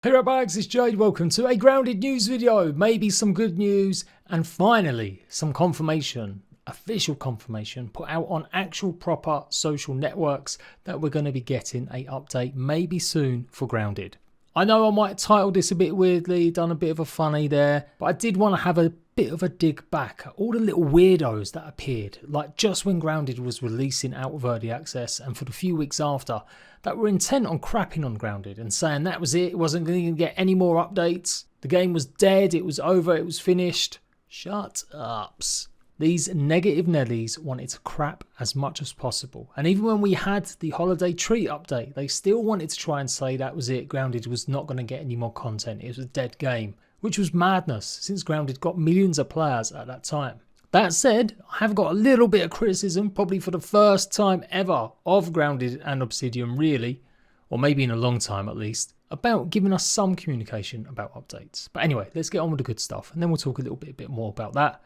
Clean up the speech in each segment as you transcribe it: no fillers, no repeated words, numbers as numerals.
Hey right bags, it's Jade, welcome to a grounded news video, maybe some good news, and finally some confirmation, official confirmation put out on actual proper social networks that we're going to be getting a update maybe soon for Grounded. I know I might title this a bit weirdly, done a bit of a funny there, but I did want to have a bit of a dig back at all the little weirdos that appeared, like just when Grounded was releasing out of early access and for the few weeks after, that were intent on crapping on Grounded and saying that was it wasn't going to get any more updates, the game was dead, it was over, it was finished. Shut ups. These negative Nellies wanted to crap as much as possible, and even when we had the holiday treat update, they still wanted to try and say that was it, Grounded was not going to get any more content, it was a dead game, which was madness since Grounded got millions of players at that time. That said, I have got a little bit of criticism, probably for the first time ever, of Grounded and Obsidian really, or maybe in a long time at least, about giving us some communication about updates. But anyway, let's get on with the good stuff, and then we'll talk a little bit more about that,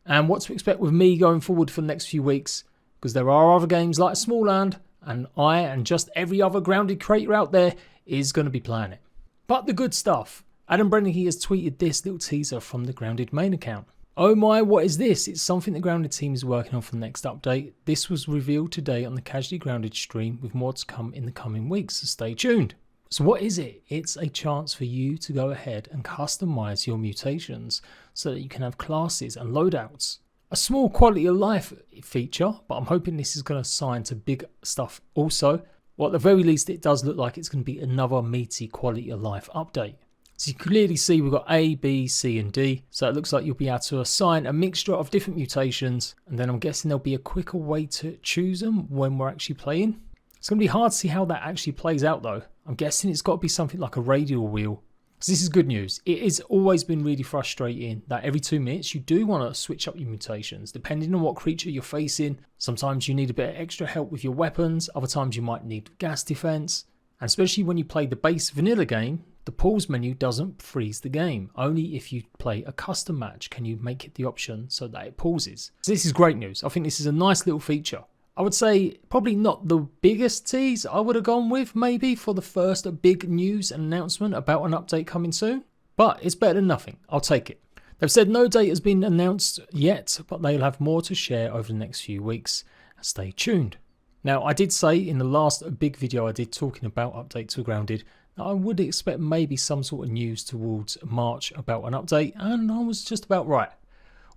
and what to expect with me going forward for the next few weeks, because there are other games like Smalland, and I and just every other Grounded creator out there is going to be playing it. But the good stuff. Adam Brennan has tweeted this little teaser from the Grounded main account. Oh my, what is this? It's something the Grounded team is working on for the next update. This was revealed today on the Casually Grounded stream with more to come in the coming weeks, so stay tuned. So what is it? It's a chance for you to go ahead and customize your mutations so that you can have classes and loadouts. A small quality of life feature, but I'm hoping this is going to sign to big stuff also. Well, at the very least, it does look like it's going to be another meaty quality of life update. So you can clearly see we've got A, B, C and D. So it looks like you'll be able to assign a mixture of different mutations. And then I'm guessing there'll be a quicker way to choose them when we're actually playing. It's going to be hard to see how that actually plays out though. I'm guessing it's got to be something like a radial wheel. So this is good news. It has always been really frustrating that every 2 minutes you do want to switch up your mutations depending on what creature you're facing. Sometimes you need a bit of extra help with your weapons. Other times you might need gas defense. And especially when you play the base vanilla game, the pause menu doesn't freeze the game. Only if you play a custom match can you make it the option so that it pauses. So this is great news. I think this is a nice little feature. I would say probably not the biggest tease I would have gone with maybe for the first big news and announcement about an update coming soon. But it's better than nothing. I'll take it. They've said no date has been announced yet, but they'll have more to share over the next few weeks. Stay tuned. Now, I did say in the last big video I did talking about updates to Grounded, I would expect maybe some sort of news towards March about an update, and I was just about right.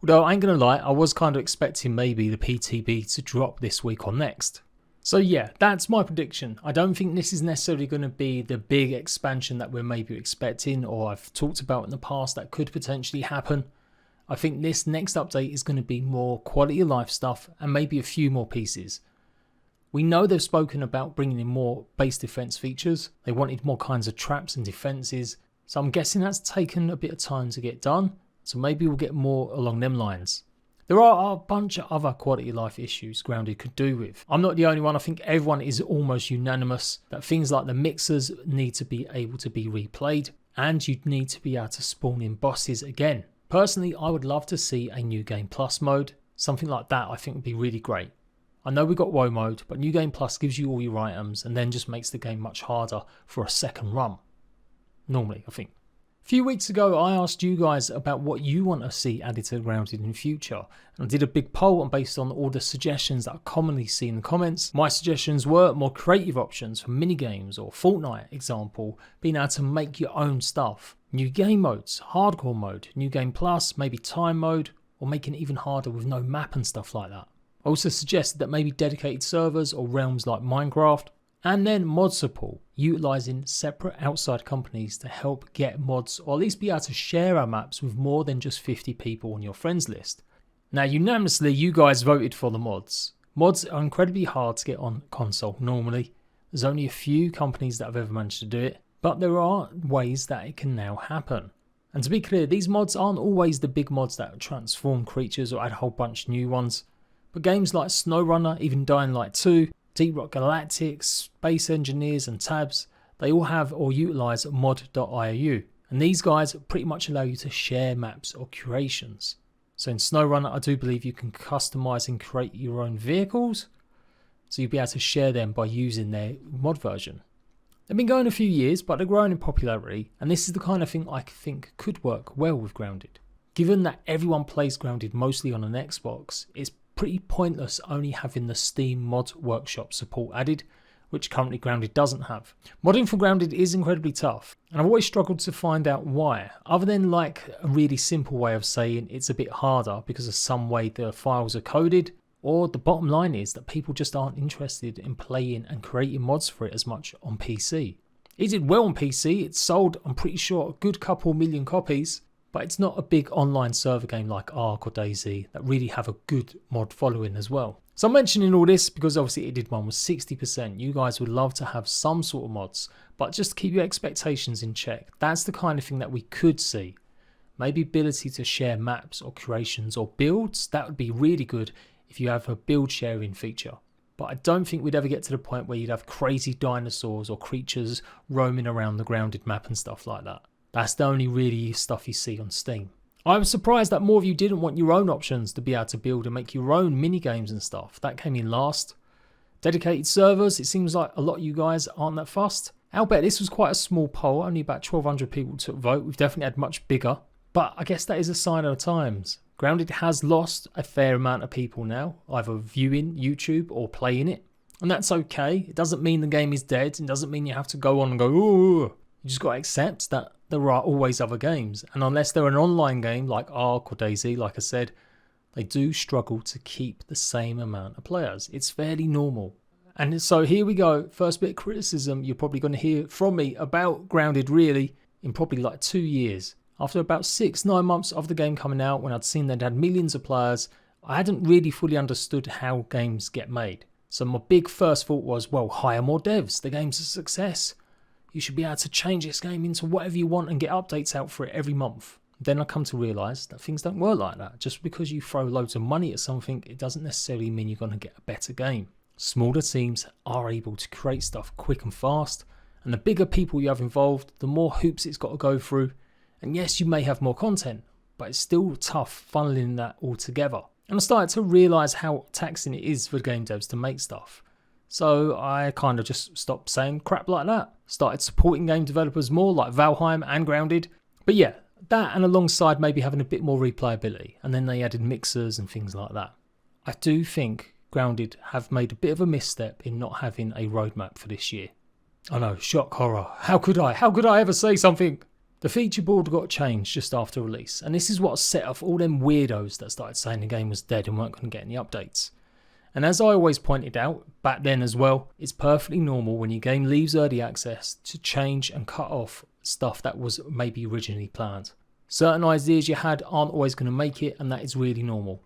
Although I ain't gonna lie, I was kind of expecting maybe the PTB to drop this week or next. So yeah, that's my prediction. I don't think this is necessarily going to be the big expansion that we're maybe expecting or I've talked about in the past that could potentially happen. I think this next update is going to be more quality of life stuff and maybe a few more pieces. We know they've spoken about bringing in more base defense features. They wanted more kinds of traps and defenses. So I'm guessing that's taken a bit of time to get done. So maybe we'll get more along them lines. There are a bunch of other quality of life issues Grounded could do with. I'm not the only one. I think everyone is almost unanimous that things like the mixers need to be able to be replayed and you'd need to be able to spawn in bosses again. Personally, I would love to see a New Game Plus mode. Something like that I think would be really great. I know we got WoW mode, but New Game Plus gives you all your items and then just makes the game much harder for a second run. Normally, I think. A few weeks ago, I asked you guys about what you want to see added to Grounded in the future. And I did a big poll and based on all the suggestions that I commonly see in the comments. My suggestions were more creative options for minigames or Fortnite example, being able to make your own stuff. New game modes, hardcore mode, New Game Plus, maybe time mode, or making it even harder with no map and stuff like that. I also suggested that maybe dedicated servers or realms like Minecraft, and then mod support, utilising separate outside companies to help get mods or at least be able to share our maps with more than just 50 people on your friends list. Now unanimously you guys voted for the mods. Mods are incredibly hard to get on console normally. There's only a few companies that have ever managed to do it, but there are ways that it can now happen. And to be clear, these mods aren't always the big mods that transform creatures or add a whole bunch of new ones. But games like SnowRunner, even Dying Light 2, Deep Rock Galactic, Space Engineers and Tabs, they all have or utilise mod.iou. And these guys pretty much allow you to share maps or curations. So in SnowRunner, I do believe you can customise and create your own vehicles. So you'll be able to share them by using their mod version. They've been going a few years, but they're growing in popularity, and this is the kind of thing I think could work well with Grounded. Given that everyone plays Grounded mostly on an Xbox, it's pretty pointless only having the Steam Mod Workshop support added, which currently Grounded doesn't have. Modding for Grounded is incredibly tough, and I've always struggled to find out why, other than like a really simple way of saying it's a bit harder because of some way the files are coded, or the bottom line is that people just aren't interested in playing and creating mods for it as much on PC. It did well on PC, it's sold, I'm pretty sure, a good couple million copies, but it's not a big online server game like Ark or DayZ that really have a good mod following as well. So I'm mentioning all this because obviously it did one with 60%. You guys would love to have some sort of mods, but just keep your expectations in check. That's the kind of thing that we could see. Maybe ability to share maps or creations or builds, that would be really good if you have a build sharing feature. But I don't think we'd ever get to the point where you'd have crazy dinosaurs or creatures roaming around the Grounded map and stuff like that. That's the only really stuff you see on Steam. I was surprised that more of you didn't want your own options to be able to build and make your own mini games and stuff. That came in last. Dedicated servers, it seems like a lot of you guys aren't that fussed. I'll bet this was quite a small poll, only about 1,200 people took vote. We've definitely had much bigger, but I guess that is a sign of the times. Grounded has lost a fair amount of people now, either viewing YouTube or playing it. And that's okay. It doesn't mean the game is dead. It doesn't mean you have to go on and go, ooh. You just got to accept that there are always other games. And unless they're an online game like Ark or DayZ, like I said, they do struggle to keep the same amount of players. It's fairly normal. And so here we go. First bit of criticism you're probably going to hear from me about Grounded really in probably like 2 years. After about 6-9 months of the game coming out, when I'd seen they'd had millions of players, I hadn't really fully understood how games get made. So my big first thought was, well, hire more devs. The game's a success. You should be able to change this game into whatever you want and get updates out for it every month. Then I come to realise that things don't work like that. Just because you throw loads of money at something, it doesn't necessarily mean you're going to get a better game. Smaller teams are able to create stuff quick and fast, and the bigger people you have involved, the more hoops it's got to go through. And yes, you may have more content, but it's still tough funneling that all together. And I started to realise how taxing it is for game devs to make stuff. So I kind of just stopped saying crap like that. Started supporting game developers more like Valheim and Grounded. But yeah, that and alongside maybe having a bit more replayability. And then they added mixers and things like that. I do think Grounded have made a bit of a misstep in not having a roadmap for this year. I know, shock horror. How could I ever say something? The feature board got changed just after release, and this is what set off all them weirdos that started saying the game was dead and weren't going to get any updates. And as I always pointed out, back then as well, it's perfectly normal when your game leaves early access to change and cut off stuff that was maybe originally planned. Certain ideas you had aren't always going to make it, and that is really normal.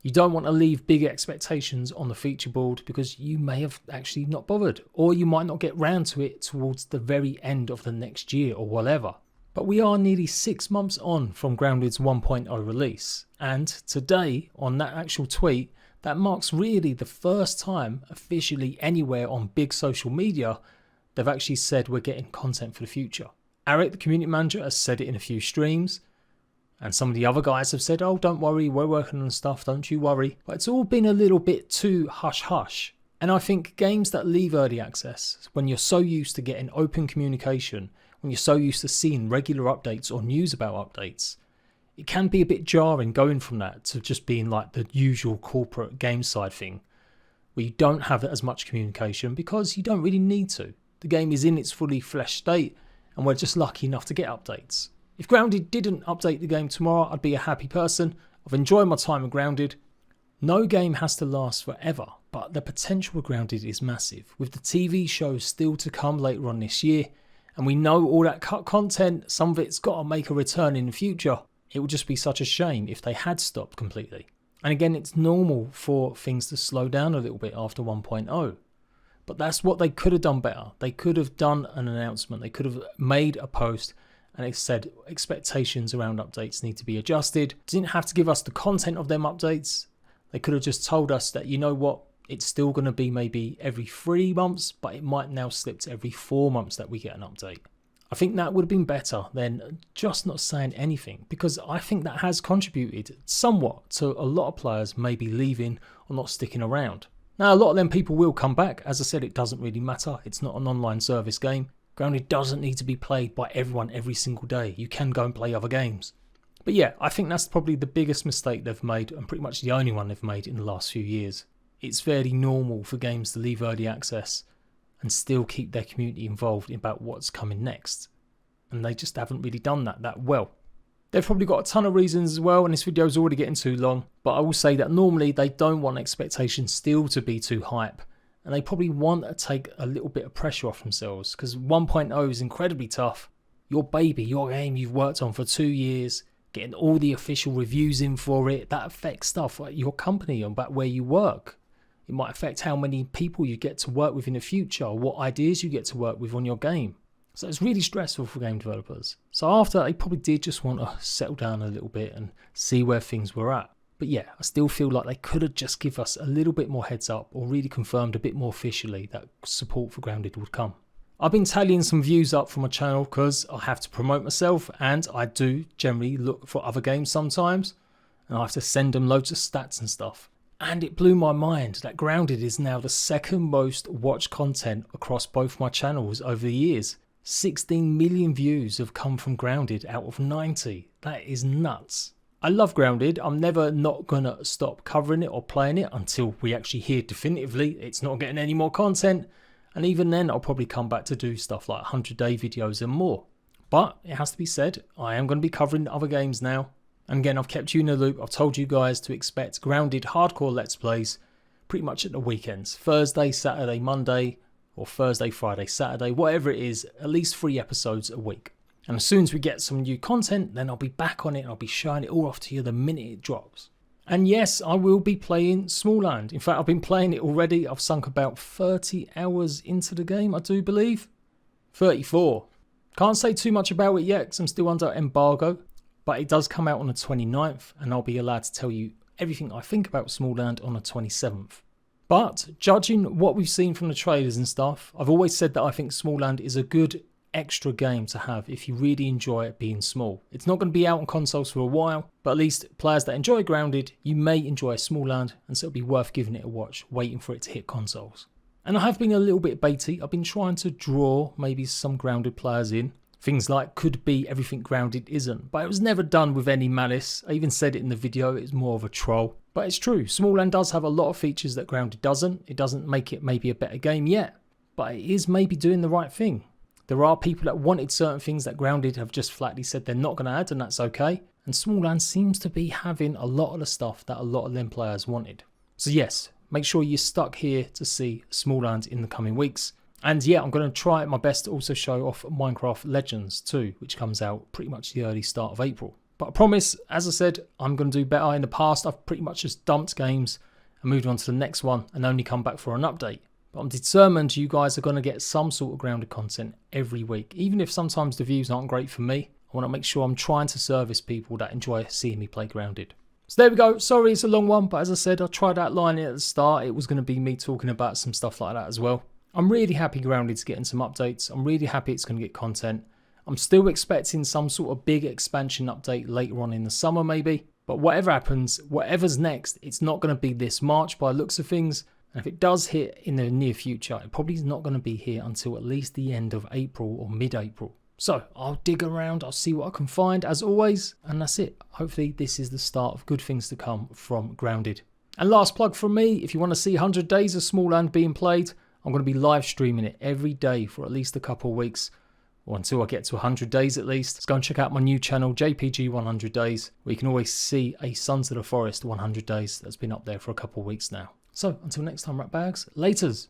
You don't want to leave big expectations on the feature board because you may have actually not bothered, or you might not get round to it towards the very end of the next year or whatever. But we are nearly 6 months on from Grounded's 1.0 release, and today, on that actual tweet, that marks really the first time officially anywhere on big social media they've actually said we're getting content for the future. Eric, the community manager, has said it in a few streams, and some of the other guys have said, oh, don't worry, we're working on stuff, don't you worry. But it's all been a little bit too hush-hush. And I think games that leave early access, when you're so used to getting open communication, when you're so used to seeing regular updates or news about updates, it can be a bit jarring going from that to just being like the usual corporate game side thing, where you don't have as much communication because you don't really need to. The game is in its fully fleshed state, and we're just lucky enough to get updates. If Grounded didn't update the game tomorrow, I'd be a happy person. I've enjoyed my time with Grounded. No game has to last forever, but the potential with Grounded is massive, with the TV show still to come later on this year. And we know all that cut content, some of it's got to make a return in the future. It would just be such a shame if they had stopped completely. And again, it's normal for things to slow down a little bit after 1.0. But that's what they could have done better. They could have done an announcement. They could have made a post and it said expectations around updates need to be adjusted. Didn't have to give us the content of them updates. They could have just told us that, you know what, it's still going to be maybe every 3 months, but it might now slip to every 4 months that we get an update. I think that would have been better than just not saying anything, because I think that has contributed somewhat to a lot of players maybe leaving or not sticking around. Now, a lot of them people will come back. As I said, it doesn't really matter. It's not an online service game. Grounded doesn't need to be played by everyone every single day. You can go and play other games. But yeah, I think that's probably the biggest mistake they've made, and pretty much the only one they've made in the last few years. It's fairly normal for games to leave early access and still keep their community involved about what's coming next. And they just haven't really done that well. They've probably got a ton of reasons as well, and this video is already getting too long. But I will say that normally they don't want expectations still to be too hype. And they probably want to take a little bit of pressure off themselves, because 1.0 is incredibly tough. Your baby, your game you've worked on for 2 years, getting all the official reviews in for it, that affects stuff like your company and about where you work. It might affect how many people you get to work with in the future, or what ideas you get to work with on your game. So it's really stressful for game developers. So after, they probably did just want to settle down a little bit and see where things were at. But yeah, I still feel like they could have just give us a little bit more heads up, or really confirmed a bit more officially that support for Grounded would come. I've been tallying some views up for my channel because I have to promote myself, and I do generally look for other games sometimes, and I have to send them loads of stats and stuff. And it blew my mind that Grounded is now the second most watched content across both my channels over the years. 16 million views have come from Grounded out of 90. That is nuts. I love Grounded. I'm never not gonna stop covering it or playing it until we actually hear definitively it's not getting any more content. And even then, I'll probably come back to do stuff like 100-day videos and more. But it has to be said, I am going to be covering other games now. And again, I've kept you in the loop. I've told you guys to expect Grounded hardcore Let's Plays pretty much at the weekends. Thursday, Saturday, Monday, or Thursday, Friday, Saturday, whatever it is, at least 3 episodes a week. And as soon as we get some new content, then I'll be back on it and I'll be showing it all off to you the minute it drops. And yes, I will be playing Smalland. In fact, I've been playing it already. I've sunk about 30 hours into the game, I do believe. 34. Can't say too much about it yet because I'm still under embargo. But it does come out on the 29th, and I'll be allowed to tell you everything I think about Smalland on the 27th. But judging what we've seen from the trailers and stuff, I've always said that I think Smalland is a good extra game to have if you really enjoy it being small. It's not going to be out on consoles for a while, but at least players that enjoy Grounded, you may enjoy Smalland, and so it'll be worth giving it a watch, waiting for it to hit consoles. And I have been a little bit baity. I've been trying to draw maybe some Grounded players in. Things like could be everything Grounded isn't, but it was never done with any malice. I even said it in the video, it's more of a troll. But it's true, Smalland does have a lot of features that Grounded doesn't. It doesn't make it maybe a better game yet, but it is maybe doing the right thing. There are people that wanted certain things that Grounded have just flatly said they're not going to add, and that's okay. And Smalland seems to be having a lot of the stuff that a lot of them players wanted. So yes, make sure you're stuck here to see Smalland in the coming weeks. And yeah, I'm going to try my best to also show off Minecraft Legends too, which comes out pretty much the early start of April. But I promise, as I said, I'm going to do better. In the past, I've pretty much just dumped games and moved on to the next one and only come back for an update. But I'm determined you guys are going to get some sort of Grounded content every week. Even if sometimes the views aren't great for me, I want to make sure I'm trying to service people that enjoy seeing me play Grounded. So there we go. Sorry it's a long one, but as I said, I tried outlining it at the start. It was going to be me talking about some stuff like that as well. I'm really happy Grounded's getting some updates. I'm really happy it's going to get content. I'm still expecting some sort of big expansion update later on in the summer maybe. But whatever happens, whatever's next, it's not going to be this March by the looks of things. And if it does hit in the near future, it probably is not going to be here until at least the end of April or mid-April. So I'll dig around, I'll see what I can find as always, and that's it. Hopefully this is the start of good things to come from Grounded. And last plug from me, if you want to see 100 days of Smalland being played, I'm going to be live streaming it every day for at least a couple of weeks, or until I get to 100 days at least. Let's go and check out my new channel, JPG 100 Days, where you can always see a Sons of the Forest 100 Days that's been up there for a couple of weeks now. So until next time, rat bags, laters.